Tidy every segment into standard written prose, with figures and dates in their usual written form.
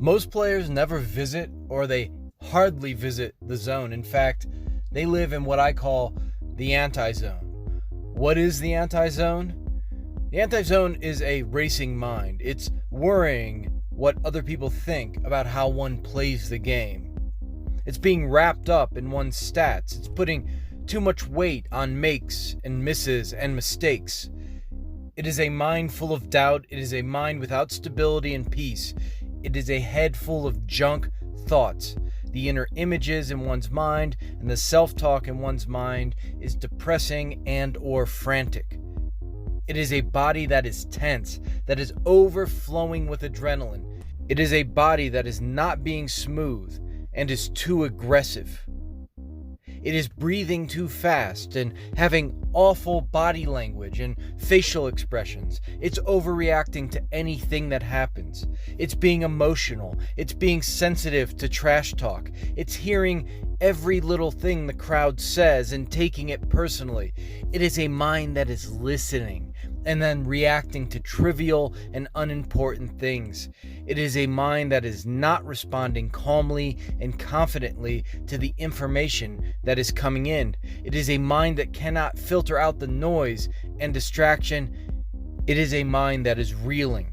Most players never visit, or they hardly visit, the zone. In fact, they live in what I call the anti-zone. What is the anti-zone? The anti-zone is a racing mind. It's worrying what other people think about how one plays the game. It's being wrapped up in one's stats. It's putting too much weight on makes and misses and mistakes. It is a mind full of doubt. It is a mind without stability and peace. It is a head full of junk thoughts. The inner images in one's mind and the self-talk in one's mind is depressing and or frantic. It is a body that is tense, that is overflowing with adrenaline. It is a body that is not being smooth and is too aggressive. It is breathing too fast and having awful body language and facial expressions. It's overreacting to anything that happens. It's being emotional. It's being sensitive to trash talk. It's hearing every little thing the crowd says and taking it personally. It is a mind that is listening and then reacting to trivial and unimportant things. It is a mind that is not responding calmly and confidently to the information that is coming in. It is a mind that cannot filter out the noise and distraction. It is a mind that is reeling.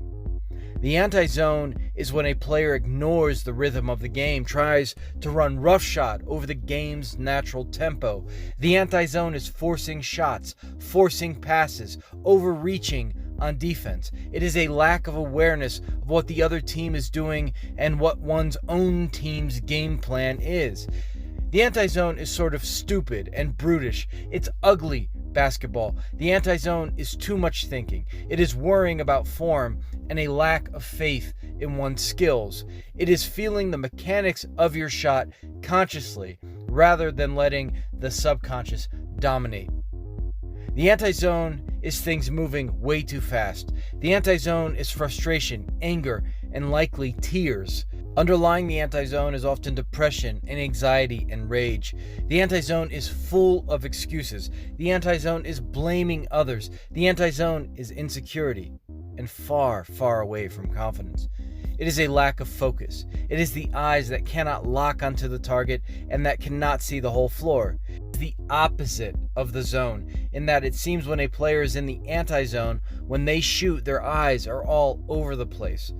The anti-zone is when a player ignores the rhythm of the game, tries to run roughshod over the game's natural tempo. The anti-zone is forcing shots, forcing passes, overreaching on defense. It is a lack of awareness of what the other team is doing and what one's own team's game plan is. The anti-zone is sort of stupid and brutish. It's ugly basketball. The anti-zone is too much thinking. It is worrying about form and a lack of faith in one's skills. It is feeling the mechanics of your shot consciously rather than letting the subconscious dominate. The anti-zone is things moving way too fast. The anti-zone is frustration, anger, and likely tears. Underlying the anti-zone is often depression and anxiety and rage. The anti-zone is full of excuses. The anti-zone is blaming others. The anti-zone is insecurity and far, far away from confidence. It is a lack of focus. It is the eyes that cannot lock onto the target and that cannot see the whole floor. It's the opposite of the zone, in that it seems when a player is in the anti-zone, when they shoot, their eyes are all over the place.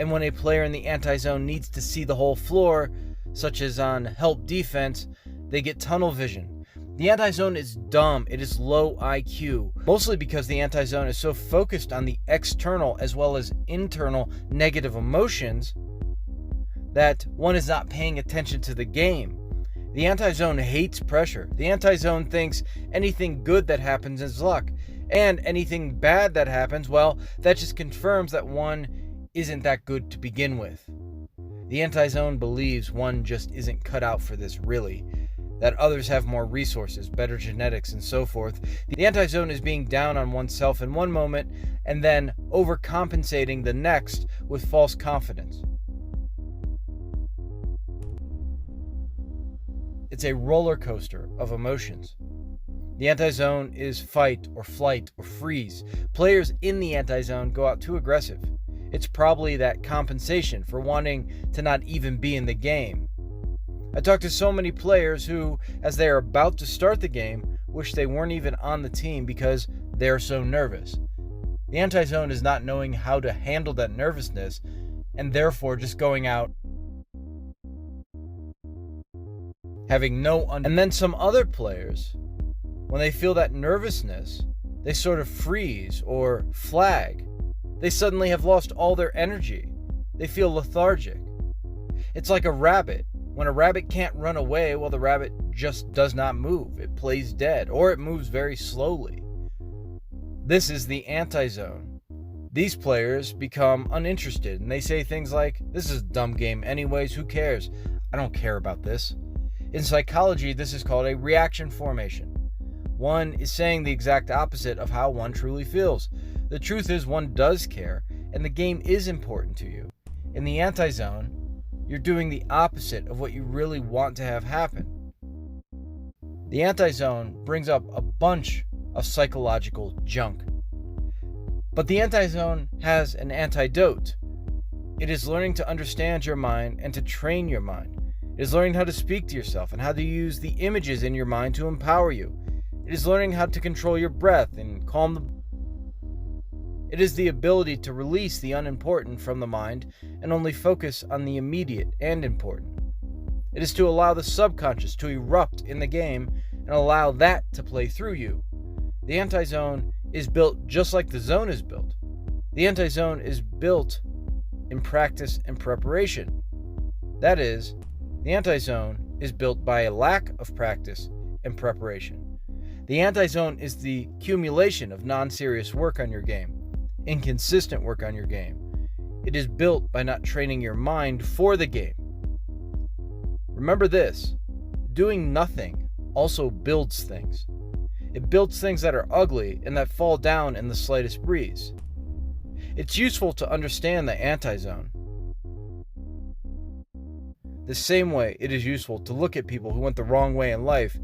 And when a player in the anti-zone needs to see the whole floor, such as on help defense, they get tunnel vision. The anti-zone is dumb. It is low IQ, mostly because the anti-zone is so focused on the external as well as internal negative emotions that one is not paying attention to the game. The anti-zone hates pressure. The anti-zone thinks anything good that happens is luck, and anything bad that happens, well, that just confirms that one isn't that good to begin with. The anti-zone believes one just isn't cut out for this really, that others have more resources, better genetics, and so forth. The anti-zone is being down on oneself in one moment and then overcompensating the next with false confidence. It's a roller coaster of emotions. The anti-zone is fight or flight or freeze. Players in the anti-zone go out too aggressive. It's probably that compensation for wanting to not even be in the game. I talk to so many players who, as they are about to start the game, wish they weren't even on the team because they're so nervous. The anti-zone is not knowing how to handle that nervousness and therefore just going out having and then some other players, when they feel that nervousness, they sort of freeze or flag. They suddenly have lost all their energy. They feel lethargic. It's like a rabbit. When a rabbit can't run away, well, the rabbit just does not move. It plays dead, or it moves very slowly. This is the anti-zone. These players become uninterested, and they say things like, "This is a dumb game anyways, who cares? I don't care about this." In psychology, this is called a reaction formation. One is saying the exact opposite of how one truly feels. The truth is one does care, and the game is important to you. In the anti-zone, you're doing the opposite of what you really want to have happen. The anti-zone brings up a bunch of psychological junk. But the anti-zone has an antidote. It is learning to understand your mind and to train your mind. It is learning how to speak to yourself and how to use the images in your mind to empower you. It is learning how to control your breath and calm the... It is the ability to release the unimportant from the mind and only focus on the immediate and important. It is to allow the subconscious to erupt in the game and allow that to play through you. The anti-zone is built just like the zone is built. The anti-zone is built in practice and preparation. That is, the anti-zone is built by a lack of practice and preparation. The anti-zone is the accumulation of non-serious work on your game, inconsistent work on your game. It is built by not training your mind for the game. Remember this, doing nothing also builds things. It builds things that are ugly and that fall down in the slightest breeze. It's useful to understand the anti-zone. The same way it is useful to look at people who went the wrong way in life